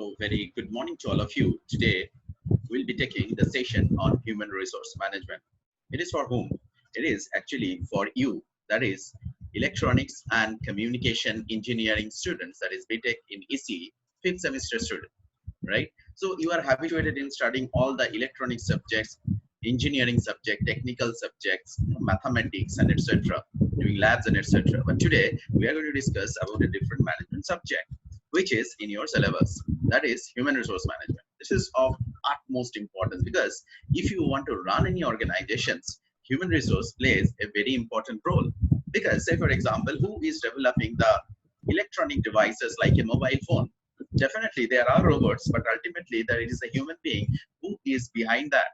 So very good morning to all of you. Today, we'll be taking the session on human resource management. It is for whom? It is actually for you, that is electronics and communication engineering students, that is BTech in ECE, 5th semester student, right? So you are habituated in studying all the electronic subjects, engineering subject, technical subjects, mathematics and etc., doing labs and etc. But today we are going to discuss about a different management subject, which is in your syllabus, that is human resource management. This is of utmost importance because if you want to run any organizations, human resource plays a very important role. Because say for example, who is developing the electronic devices like a mobile phone? Definitely there are robots, but ultimately there is a human being who is behind that.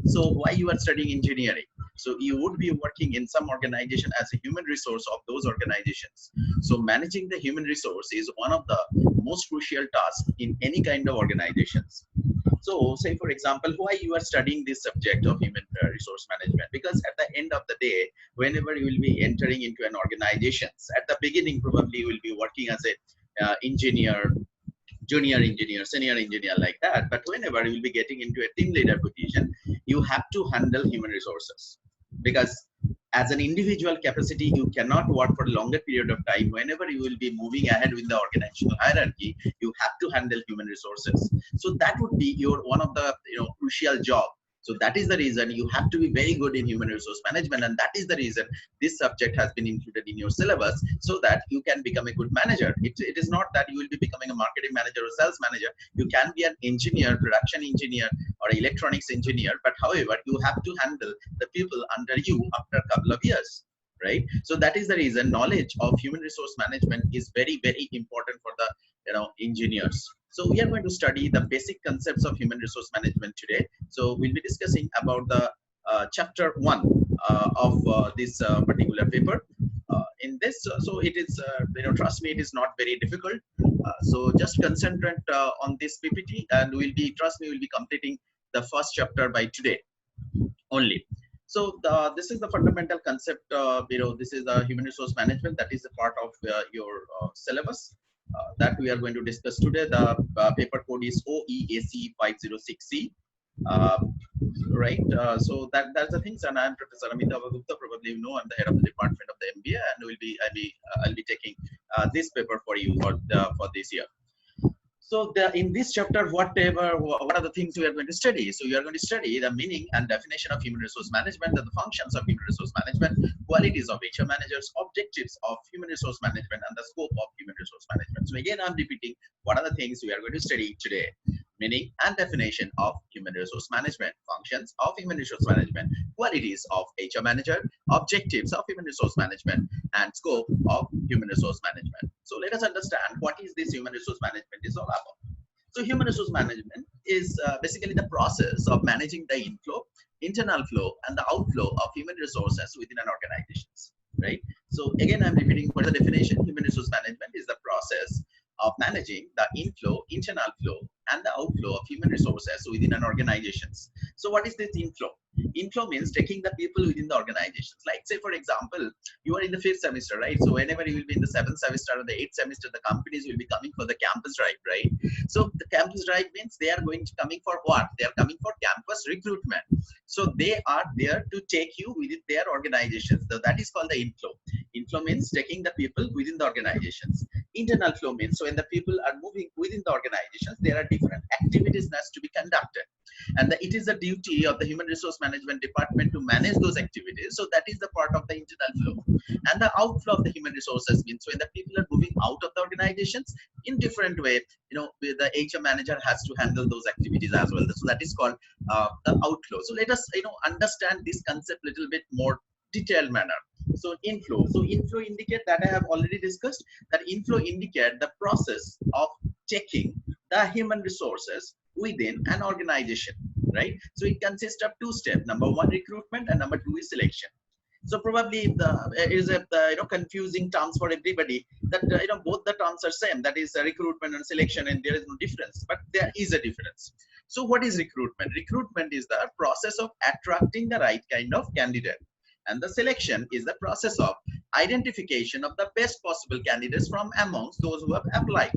So why you are studying engineering? So you would be working in some organization as a human resource of those organizations. So managing the human resource is one of the most crucial tasks in any kind of organizations. So say for example, why you are studying this subject of human resource management? Because at the end of the day, whenever you will be entering into an organization, at the beginning probably you will be working as a engineer, junior engineer, senior engineer, like that. But whenever you will be getting into a team leader position, you have to handle human resources, because as an individual capacity, you cannot work for a longer period of time. Whenever you will be moving ahead with the organizational hierarchy, you have to handle human resources. So that would be your one of the crucial job. So that is the reason you have to be very good in human resource management, and that is the reason this subject has been included in your syllabus, so that you can become a good manager. It is not that you will be becoming a marketing manager or sales manager. You can be an engineer, production engineer, or electronics engineer, but however, you have to handle the people under you after a couple of years, right? So that is the reason knowledge of human resource management is very, very important for the engineers. So we are going to study the basic concepts of human resource management today. So we'll be discussing about the chapter 1 of this particular paper. In this, so it is, trust me, it is not very difficult. So just concentrate on this PPT, and trust me, we'll be completing the first chapter by today only. So this is the fundamental concept. This is the human resource management. That is a part of your syllabus that we are going to discuss today. The paper code is OEAC 506C. Right. So that's the things. And I'm Professor Amitabha Gupta. Probably you know I'm the head of the department of the MBA, and I'll be taking this paper for you for this year. So in this chapter, what are the things we are going to study? So you are going to study the meaning and definition of human resource management, and the functions of human resource management, qualities of HR managers, objectives of human resource management, and the scope of human resource management. So again, I'm repeating what are the things we are going to study today. Meaning and definition of human resource management, functions of human resource management, qualities of HR manager, objectives of human resource management, and scope of human resource management. So let us understand what is this human resource management is all about. So human resource management is basically the process of managing the inflow, internal flow, and the outflow of human resources within an organization, right? So again, I'm repeating what is the definition. Human resource management is the process of managing the inflow, internal flow, and the outflow of human resources within an organization. So what is this inflow? Inflow means taking the people within the organizations. Like say for example, you are in the 5th semester, right? So whenever you will be in the 7th semester or the 8th semester, the companies will be coming for the campus drive, right? So the campus drive means they are coming for what? They are coming for campus recruitment. So they are there to take you within their organizations. So that is called the inflow. Inflow means taking the people within the organizations. Internal flow means so when the people are moving within the organizations, there are different activities that to be conducted, and it is the duty of the human resource management department to manage those activities. So that is the part of the internal flow. And the outflow of the human resources means when the people are moving out of the organizations in different way, the HR manager has to handle those activities as well. So that is called the outflow. So let us understand this concept a little bit more detailed manner. So inflow. So inflow indicate that I have already discussed, that inflow indicate the process of taking the human resources within an organization, right? So it consists of 2 steps. Number 1, recruitment, and number 2 is selection. So probably is a confusing terms for everybody, that both the terms are same, that is recruitment and selection, and there is no difference, but there is a difference. So what is recruitment? Recruitment is the process of attracting the right kind of candidate, and the selection is the process of identification of the best possible candidates from amongst those who have applied.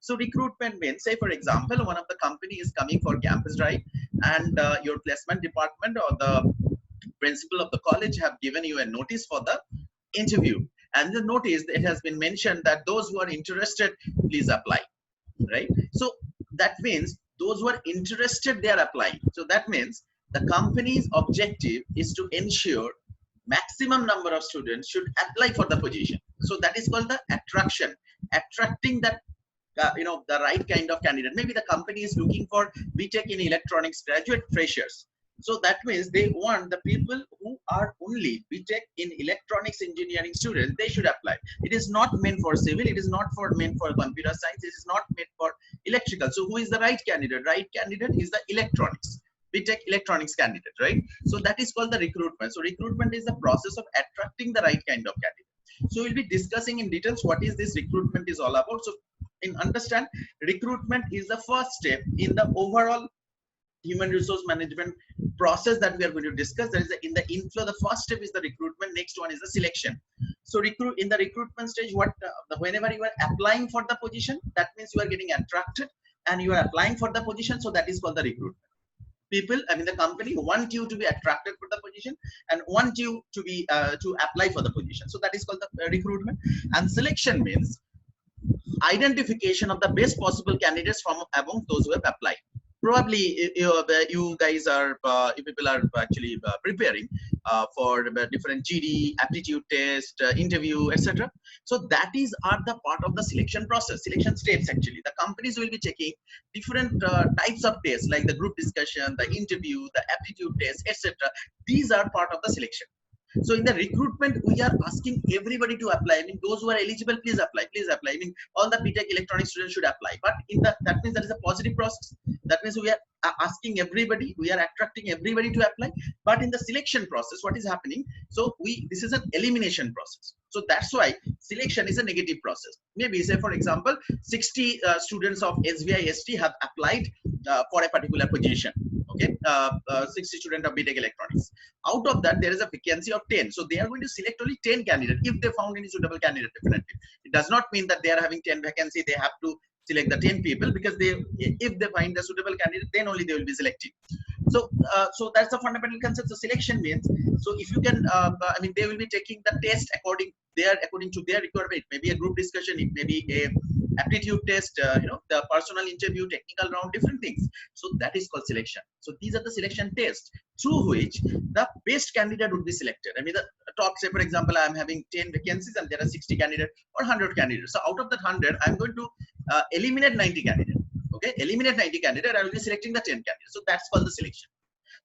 So recruitment means, say for example, one of the company is coming for campus drive, and your placement department or the principal of the college have given you a notice for the interview, and the notice, it has been mentioned that those who are interested, please apply, right? So that means those who are interested, they are applying. So that means the company's objective is to ensure maximum number of students should apply for the position. So that is called the attraction, attracting that the right kind of candidate. Maybe the company is looking for BTech in electronics graduate freshers. So that means they want the people who are only BTech in electronics engineering students, they should apply. It is not meant for civil, it is not meant for computer science, it is not meant for electrical. So who is the right candidate? Right candidate is the electronics, BTech electronics candidate, right? So that is called the recruitment. So recruitment is the process of attracting the right kind of candidate. So we'll be discussing in details what is this recruitment is all about. So in understand, recruitment is the first step in the overall human resource management process that we are going to discuss. There is in the inflow, the first step is the recruitment, next one is the selection. So in the recruitment stage, whenever you are applying for the position, that means you are getting attracted and you are applying for the position, so that is called the recruitment. People, the company want you to be attracted for the position and want you to be to apply for the position, so that is called the recruitment. And selection means identification of the best possible candidates from among those who have applied. Probably you guys are, if people are actually preparing for different GD, aptitude test, interview, etc. So that are the part of the selection process, selection steps. Actually, the companies will be checking different types of tests, like the group discussion, the interview, the aptitude test, etc. These are part of the selection. So in the recruitment, we are asking everybody to apply. Those who are eligible, please apply, please apply. All the BTech electronics students should apply. But that means that is a positive process. That means we are asking everybody, we are attracting everybody to apply. But in the selection process, what is happening? So this is an elimination process. So that's why selection is a negative process. Maybe say for example, 60 students of SVIST have applied for a particular position. Okay, 60 students of BTech electronics. Out of that, there is a vacancy of 10. So they are going to select only 10 candidates if they found any suitable candidate. Definitely, it does not mean that they are having 10 vacancy. They have to select the 10 people, because if they find a suitable candidate, then only they will be selected. So so that's the fundamental concept. So selection means, so if you can, they will be taking the test according to their requirement. It may be a group discussion, it may be a aptitude test, the personal interview, technical round, different things. So that is called selection. So these are the selection tests through which the best candidate would be selected. The top, say for example, I am having 10 vacancies and there are 60 candidates or 100 candidates. So out of that 100, I'm going to eliminate 90 candidates. Okay, eliminate 90 candidates. I will be selecting the 10 candidates. So that's called the selection.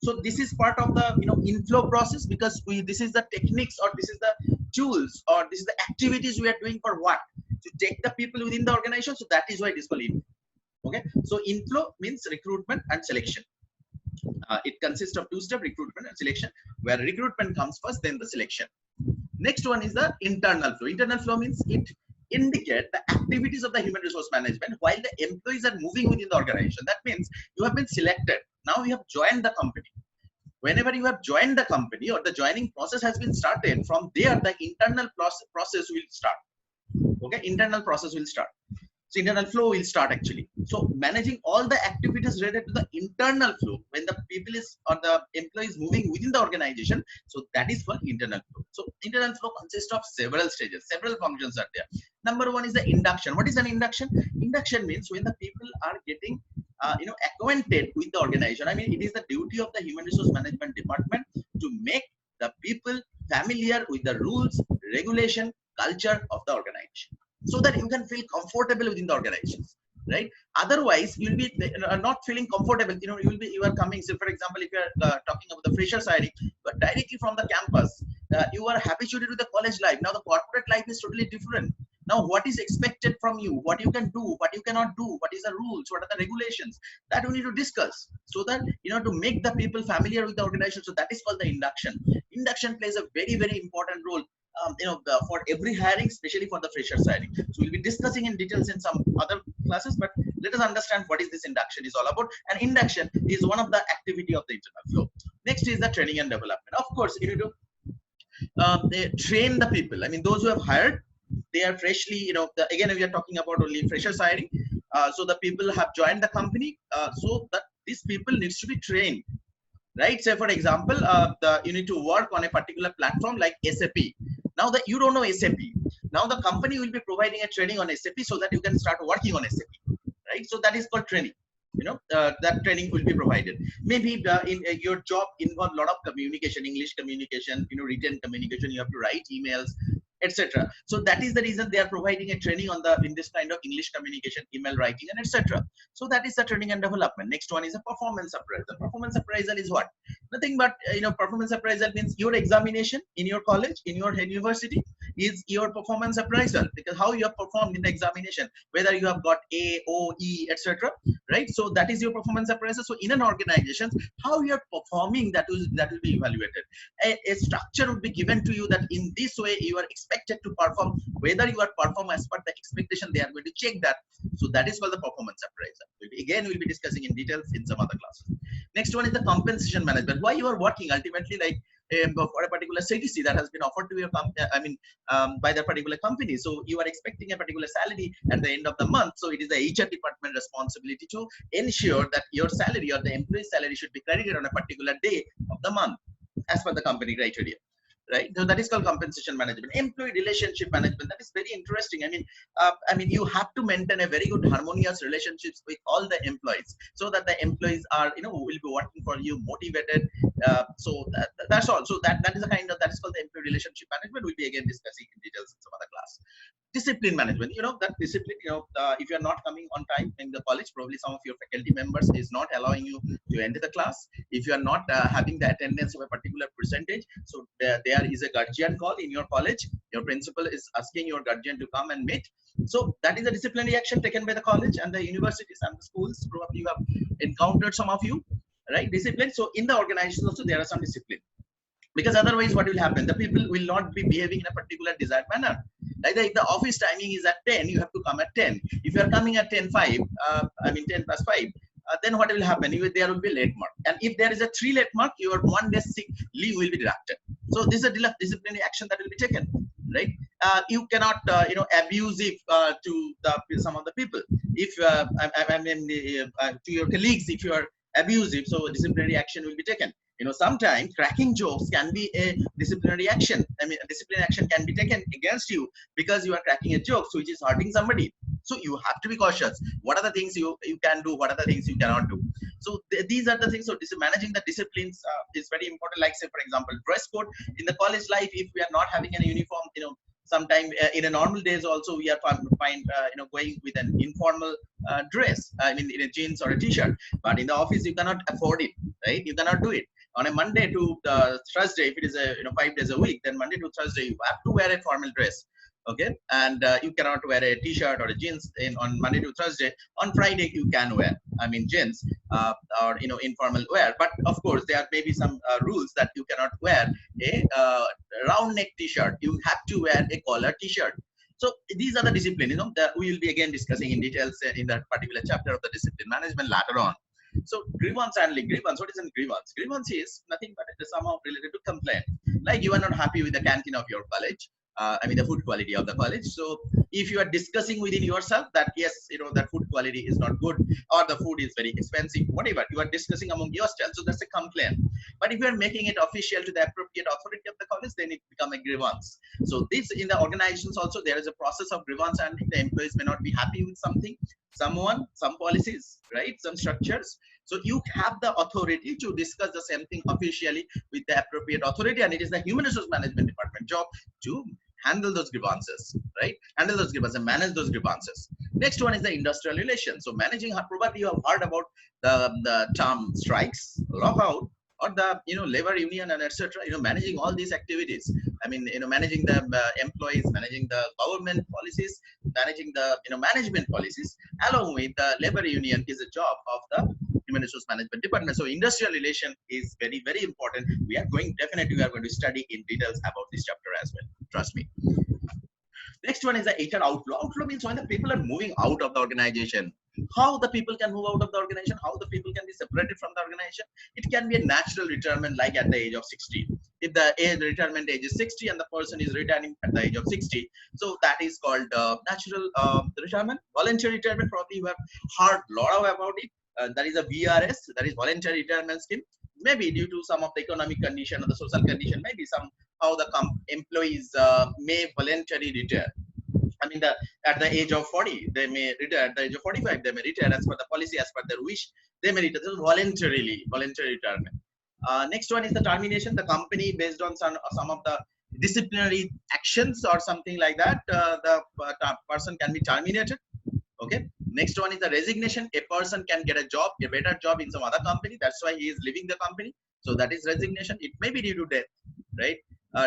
So this is part of the inflow process, because this is the techniques, or this is the tools, or this is the activities we are doing for what? To take the people within the organization. So that is why it is called inflow. Okay, so inflow means recruitment and selection. It consists of two-step, recruitment and selection, where recruitment comes first, then the selection. Next one is the internal flow. Internal flow means it indicates the activities of the human resource management while the employees are moving within the organization. That means you have been selected. Now you have joined the company. Whenever you have joined the company, or the joining process has been started, from there the internal process will start. Okay, internal process will start. So internal flow will start actually. So managing all the activities related to the internal flow when the people or the employees moving within the organization. So that is called internal flow. So internal flow consists of several stages, several functions are there. Number one is the induction. What is an induction? Induction means when the people are getting acquainted with the organization. It is the duty of the human resource management department to make the people familiar with the rules, regulation, culture of the organization, so that you can feel comfortable within the organizations, right? Otherwise, you'll be not feeling comfortable. You are coming. So, for example, if you are talking about the fresher hiring, but directly from the campus, you are habituated to the college life. Now, the corporate life is totally different. Now, what is expected from you? What you can do? What you cannot do? What is the rules? What are the regulations? That we need to discuss, so that to make the people familiar with the organization. So that is called the induction. Induction plays a very, very important role. For every hiring, especially for the freshers hiring. So we'll be discussing in details in some other classes, but let us understand what is this induction is all about. And induction is one of the activity of the internal flow. Next is the training and development. Of course, you need to they train the people. Those who have hired, they are freshly, again, we are talking about only freshers hiring. So the people have joined the company, so that these people needs to be trained, right? Say for example, you need to work on a particular platform like SAP. Now that you don't know SAP, now the company will be providing a training on SAP so that you can start working on SAP, right? So that is called training. That training will be provided. Maybe in your job involve a lot of communication, English communication, written communication. You have to write emails, etc. So that is the reason they are providing a training on in this kind of English communication, email writing, and etc. So that is the training and development. Next one is a performance appraisal. Performance appraisal is what? Nothing but performance appraisal means your examination in your college, in your university, is your performance appraisal, because how you have performed in the examination, whether you have got A, O, E, etc. Right? So that is your performance appraisal. So in an organization, how you are performing, that will be evaluated. A structure would be given to you that in this way you are expected to perform. Whether you are perform as per the expectation, they are going to check that. So that is called the performance appraisal. We'll be discussing in details in some other classes. Next one is the compensation management. Why you are working ultimately, like for a particular CTC that has been offered to your company, by that particular company. So you are expecting a particular salary at the end of the month. So it is the HR department responsibility to ensure that your salary or the employee's salary should be credited on a particular day of the month as per the company criteria. Right? So that is called compensation management. Employee relationship management, that is very interesting. You have to maintain a very good harmonious relationships with all the employees, so that the employees are, will be working for you, motivated. So that's all. So that is the kind of, that is called the employee relationship management. We'll be again discussing in details in some other class. Discipline management, that discipline, if you're not coming on time in the college, probably some of your faculty members is not allowing you to enter the class. If you are not having the attendance of a particular percentage, so there is a guardian call in your college. Your principal is asking your guardian to come and meet. So that is a disciplinary action taken by the college and the universities and the schools. Probably you have encountered some of you, right? Discipline. So in the organization also there are some discipline. Because otherwise what will happen, the people will not be behaving in a particular desired manner. Like if the office timing is at 10, you have to come at 10. If you are coming at 10:05, 10 plus 5, then what will happen? There will be late mark. And if there is a 3 late mark, your 1 day sick leave will be deducted. So this is a disciplinary action that will be taken, right? You cannot, abusive to some of the people. If to your colleagues, if you are abusive, so disciplinary action will be taken. Sometimes cracking jokes can be a disciplinary action. A disciplinary action can be taken against you because you are cracking a joke, which is hurting somebody. So you have to be cautious. What are the things you can do? What are the things you cannot do? So these are the things. So managing the disciplines is very important. Like say, for example, dress code in the college life. If we are not having a uniform, sometime in a normal days also we are going with an informal dress. In a jeans or a t-shirt. But in the office you cannot afford it, right? You cannot do it. On a Monday to Thursday, if it is 5 days a week, then Monday to Thursday you have to wear a formal dress, okay? And you cannot wear a t-shirt or a jeans on Monday to Thursday. On Friday you can wear, jeans or informal wear. But of course there may be some rules that you cannot wear a round neck t-shirt. You have to wear a collar t-shirt. So these are the discipline, that we will be again discussing in details in that particular chapter of the discipline management later on. So grievance handling. Grievance. What is a grievance? Grievance is nothing but it is somehow related to complaint. Like you are not happy with the canteen of your college. The food quality of the college. So if you are discussing within yourself that yes, that food quality is not good or the food is very expensive, whatever you are discussing among yourself, so that's a complaint. But if you are making it official to the appropriate authority of the college, then it becomes a grievance. So this in the organizations also there is a process of grievance, and the employees may not be happy with something, someone, some policies, right, some structures. So you have the authority to discuss the same thing officially with the appropriate authority, and it is the human resource management department job to handle those grievances, right? Handle those grievances and manage those grievances. Next one is the industrial relations. So managing, probably you have heard about the term strikes, lockout, or the labor union and etc. Managing all these activities. Managing the employees, managing the government policies, managing the management policies, along with the labor union is a job of the human resource management department. So industrial relation is very, very important. We are going to study in details about this chapter as well. Trust me. Next one is the HR outflow. Outflow means when the people are moving out of the organization. How the people can move out of the organization, how the people can be separated from the organization. It can be a natural retirement, like at the age of 60. if the retirement age is 60 and the person is retiring at the age of 60, so that is called natural retirement. Voluntary retirement, probably you have heard a lot about it. That is a VRS, that is voluntary retirement scheme. Maybe due to some of the economic condition or the social condition, maybe somehow the employees may voluntarily retire. I mean, at the age of 40, they may retire. At the age of 45, they may retire as per the policy, as per their wish. They may retire. This is voluntary retirement. Next one is the termination. The company, based on some of the disciplinary actions or something like that, the person can be terminated. Okay. Next one is the resignation. A person can get a job, a better job in some other company. That's why he is leaving the company. So that is resignation. It may be due to death, right?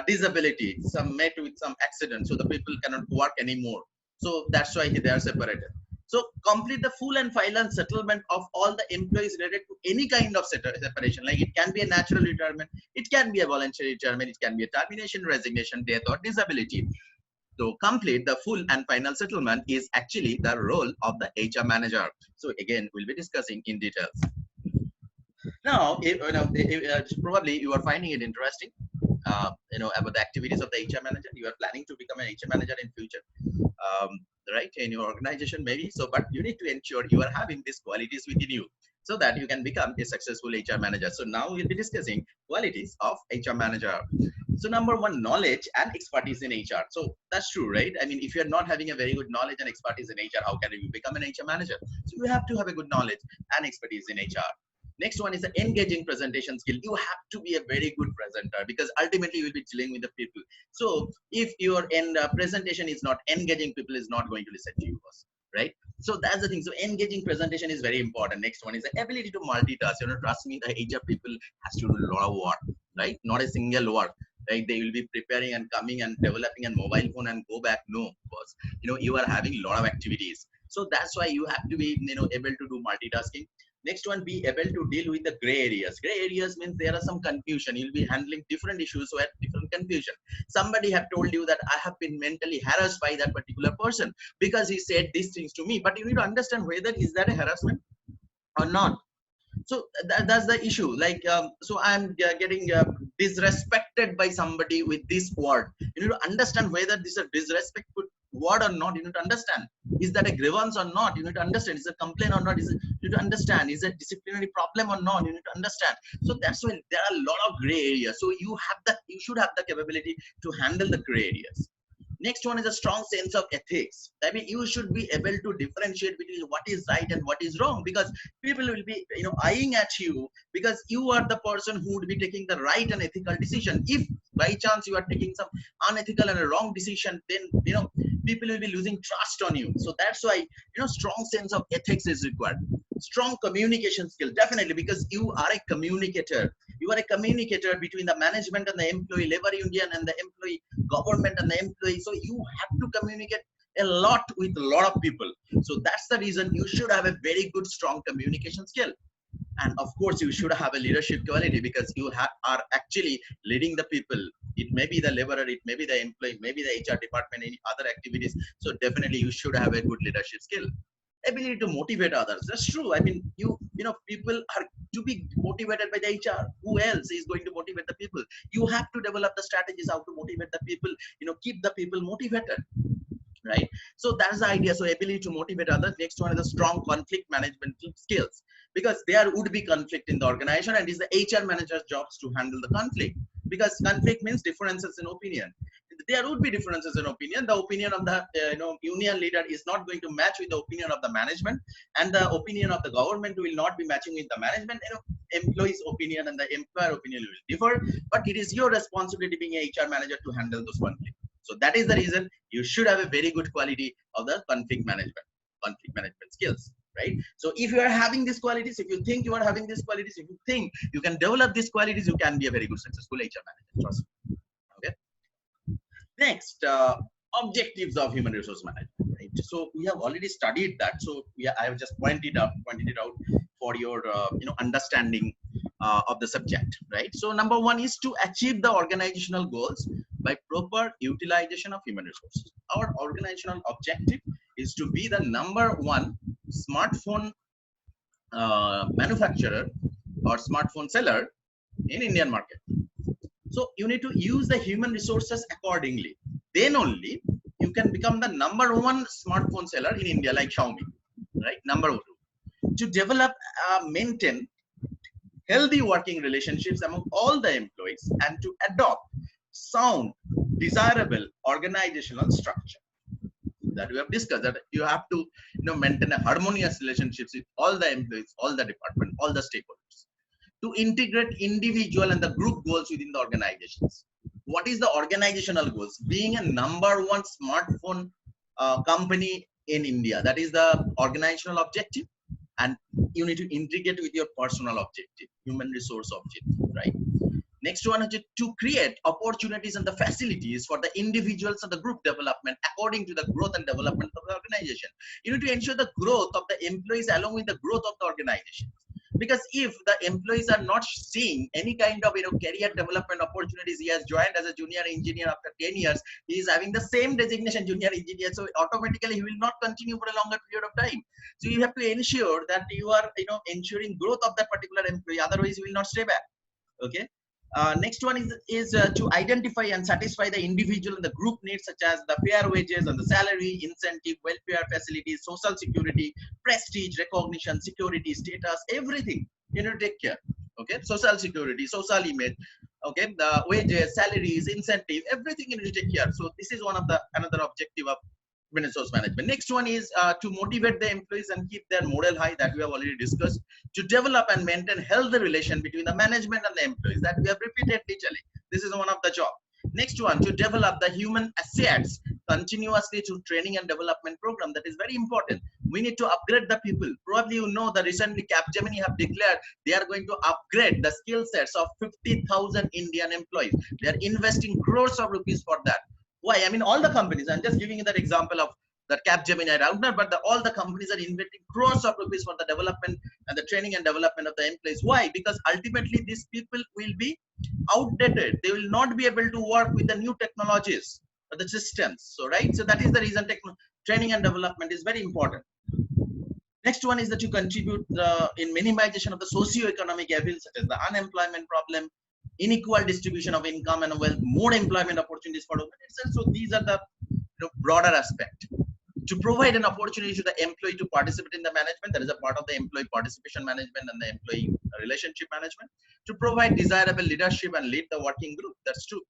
Disability, some met with some accident, so the people cannot work anymore. So that's why they are separated. So complete the full and final settlement of all the employees related to any kind of separation. Like it can be a natural retirement, it can be a voluntary retirement, it can be a termination, resignation, death, or disability. So complete the full and final settlement is actually the role of the HR manager. So again, we'll be discussing in details. Now, probably you are finding it interesting, about the activities of the HR manager. You are planning to become an HR manager in future, right? In your organization, maybe. So, but you need to ensure you are having these qualities within you, so that you can become a successful HR manager. So now we'll be discussing qualities of HR manager. So number one, knowledge and expertise in HR. So that's true, right? I mean, if you're not having a very good knowledge and expertise in HR, how can you become an HR manager? So you have to have a good knowledge and expertise in HR. Next one is the engaging presentation skill. You have to be a very good presenter, because ultimately you will be dealing with the people. So if your presentation is not engaging, people is not going to listen to you, right? So that's the thing. So engaging presentation is very important. Next one is the ability to multitask. Trust me, the HR people has to do a lot of work, right? Not a single work. Right? They will be preparing and coming and developing a mobile phone and go back. No, because you are having a lot of activities. So that's why you have to be able to do multitasking. Next one, be able to deal with the gray areas. Gray areas means there are some confusion. You'll be handling different issues where different confusion. Somebody have told you that I have been mentally harassed by that particular person because he said these things to me. But you need to understand whether is that a harassment or not. So that's the issue. Like, so I'm getting disrespected by somebody with this word. You need to understand whether this is a disrespectful word or not. You need to understand, is that a grievance or not? You need to understand, is it a complaint or not? You need to understand, is it a disciplinary problem or not? You need to understand. So that's why there are a lot of gray areas. So you should have the capability to handle the gray areas. Next one is a strong sense of ethics. I mean, you should be able to differentiate between what is right and what is wrong, because people will be, eyeing at you because you are the person who would be taking the right and ethical decision. If by chance you are taking some unethical and a wrong decision, then, people will be losing trust on you. So that's why, strong sense of ethics is required. Strong communication skill, definitely, because you are a communicator. You are a communicator between the management and the employee, labor union and the employee, government and the employee. So you have to communicate a lot with a lot of people. So that's the reason you should have a very good, strong communication skill. And of course, you should have a leadership quality, because you are actually leading the people. It may be the laborer, it may be the employee, maybe the HR department, any other activities. So definitely you should have a good leadership skill. Ability to motivate others. That's true. I mean, people are to be motivated by the HR. Who else is going to motivate the people? You have to develop the strategies how to motivate the people, keep the people motivated. Right? So that's the idea. So ability to motivate others. Next one is the strong conflict management skills, because there would be conflict in the organization, and it's the HR manager's jobs to handle the conflict, because conflict means differences in opinion. There would be differences in opinion. The opinion of the union leader is not going to match with the opinion of the management, and the opinion of the government will not be matching with the management. Employees' opinion and the employer opinion will differ, but it is your responsibility being a HR manager to handle those conflicts. So that is the reason you should have a very good quality of the conflict management skills, right? So if you are having these qualities, if you think you are having these qualities, if you think you can develop these qualities, you can be a very good, successful HR manager. Trust me. Okay. Next, objectives of human resource management. Right? So we have already studied that. So I have just pointed it out for your understanding of the subject. Right. So number one is to achieve the organizational goals by proper utilization of human resources. Our organizational objective is to be the number one smartphone manufacturer or smartphone seller in Indian market. So you need to use the human resources accordingly. Then only you can become the #1 smartphone seller in India, like Xiaomi, right? #2. To develop, maintain healthy working relationships among all the employees, and to adopt sound, desirable organizational structure that we have discussed, that you have to maintain a harmonious relationships with all the employees, all the department, all the stakeholders, to integrate individual and the group goals within the organizations. What is the organizational goals? Being a #1 smartphone company in India, that is the organizational objective, and you need to integrate with your personal objective, human resource objective, right? Next one is to create opportunities and the facilities for the individuals and the group development according to the growth and development of the organization. You need to ensure the growth of the employees along with the growth of the organization. Because if the employees are not seeing any kind of career development opportunities, he has joined as a junior engineer after 10 years, he is having the same designation junior engineer, so automatically he will not continue for a longer period of time. So you have to ensure that you are ensuring growth of that particular employee, otherwise he will not stay back. Okay. Next one is to identify and satisfy the individual and the group needs, such as the fair wages and the salary, incentive, welfare facilities, social security, prestige, recognition, security, status, everything you need to take care. Okay, social security, social image, okay, the wages, salaries, incentive, everything you need to take care. So this is one of the another objective of human resource management. Next one is to motivate the employees and keep their morale high, that we have already discussed. To develop and maintain healthy relation between the management and the employees, that we have repeatedly telling. This is one of the job. Next one, to develop the human assets continuously through training and development program. That is very important. We need to upgrade the people. Probably you know that recently Capgemini have declared they are going to upgrade the skill sets of 50,000 Indian employees. They are investing crores of rupees for that. Why? I mean, all the companies, I'm just giving you that example of that Capgemini router, but all the companies are investing crores of rupees for the development and the training and development of the employees. Why? Because ultimately these people will be outdated. They will not be able to work with the new technologies or the systems. So, right? So that is the reason training and development is very important. Next one is that you contribute in minimization of the socio-economic evils, such as the unemployment problem, unequal distribution of income and wealth, more employment opportunities for women itself. So these are the broader aspect. To provide an opportunity to the employee to participate in the management, that is a part of the employee participation management and the employee relationship management. To provide desirable leadership and lead the working group, that's true.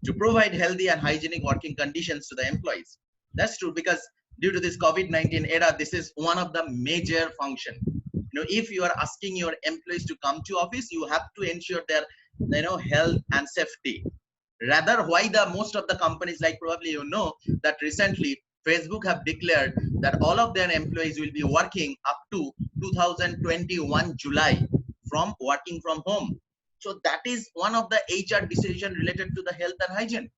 To provide healthy and hygienic working conditions to the employees, that's true, because due to this COVID-19 era, this is one of the major function. If you are asking your employees to come to office, you have to ensure their health and safety. Rather, why the most of the companies, like probably that recently Facebook have declared that all of their employees will be working up to 2021 July from working from home. So that is one of the HR decision related to the health and hygiene.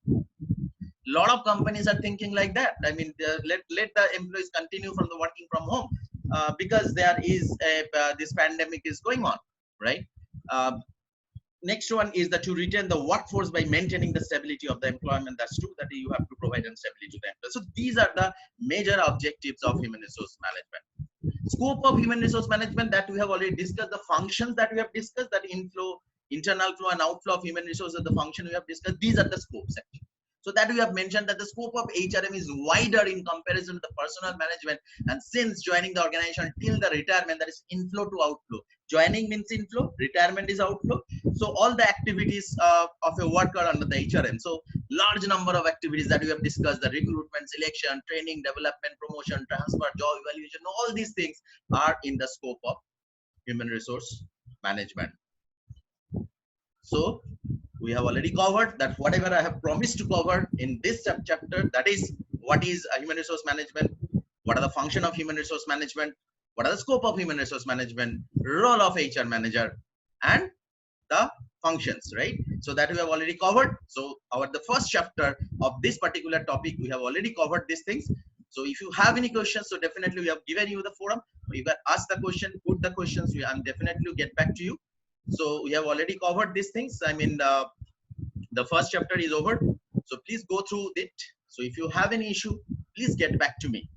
Lot of companies are thinking like that. I mean, let the employees continue from the working from home because there is this pandemic is going on, right? Next one is that to retain the workforce by maintaining the stability of the employment. That's true, that you have to provide stability to the employees. So these are the major objectives of human resource management. Scope of human resource management, that we have already discussed. The functions that we have discussed, that inflow, internal flow and outflow of human resources, the function we have discussed. These are the scopes actually. So that we have mentioned that the scope of HRM is wider in comparison to the personal management, and since joining the organization till the retirement, that is inflow to outflow. Joining means inflow, retirement is outflow. So all the activities of a worker under the HRM. So large number of activities that we have discussed: the recruitment, selection, training, development, promotion, transfer, job evaluation. All these things are in the scope of human resource management. So we have already covered that whatever I have promised to cover in this chapter, that is what is human resource management, what are the function of human resource management, what are the scope of human resource management, role of HR manager, and the functions, right? So that we have already covered. So the first chapter of this particular topic, we have already covered these things. So if you have any questions, so definitely we have given you the forum. You can ask the question, put the questions, and definitely get back to you. So we have already covered these things. I mean, the first chapter is over. So please go through it. So if you have any issue, please get back to me.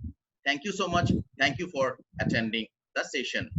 Thank you so much. Thank you for attending the session.